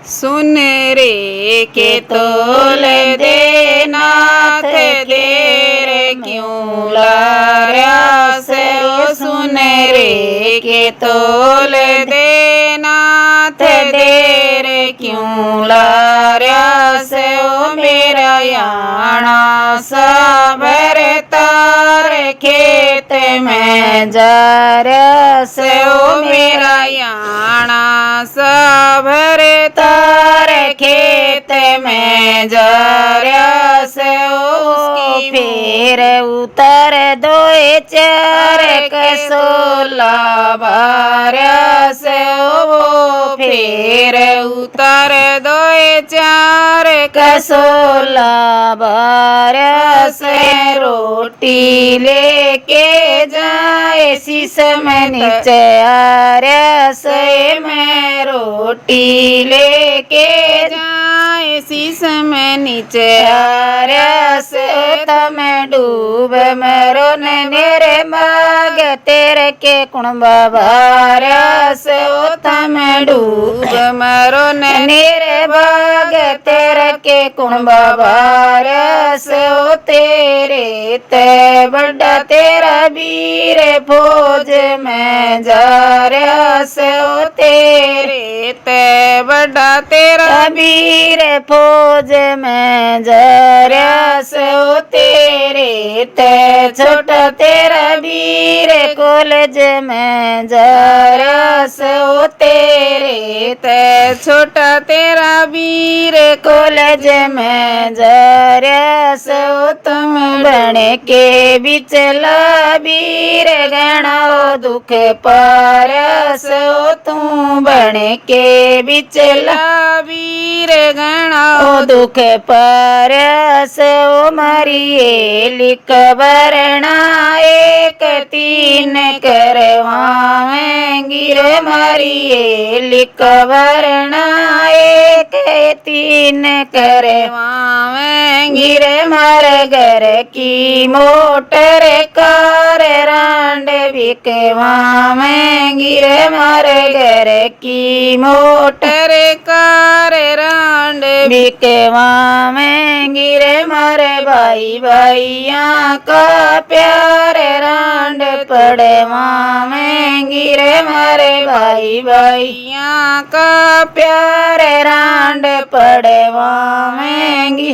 सुन रे के तोल दे नाथ तेरे क्यों लार्या से ओ सुन रे के तोल दे नाथ तेरे क्यों लार्या से ओ मेरा याना साबर तार खेत में जा रहा से ओ मेरा याना साबर तार खेत में जा रहा से उसकी फिर उतर दो चार कसोला बारह से वो फिर उतर दो चार कसोला बारह से रोटी लेके जाए शीशम नीचे आर्या से मैं रोटी लेके जाए शीशम नीचे आर्या से तम डूब मरो नेरे माग तेरे के कुणबा बार्या से तम डूब मरो नेरे बाग तेरे के कुणबा बार्या से ओ तेरे ते बड़ा तेरा वीर फौज में जा रहा से ओ तेरे ते बड़ा तेरा वीर फौज में जा रहा से ओ तेरे ते छोटा तेरा वीर कॉलेज में जा रहा से ओ तेरे ते छोटा तेरा वीर कॉलेज में जा रहा से ओ तुम बन के बिचला वीर गणाओ दुख पारस ओ तू बन के बिचला वीर गणाओ दुख पारस ओ मरिए लिख वरना एक तीन करवाएंगी रे मरिए लिख वरना एक तीन करवाएंगी रे मर घर की मोटर कार रांड बिकवाएंगी रे मारे घर की मोटर कार रांड बिकवाएंगी रे मारे भाई भाइया का प्यार रांड पड़वाएंगी रे मारे भाई भाइया का प्यार रांड पड़वाएंगी।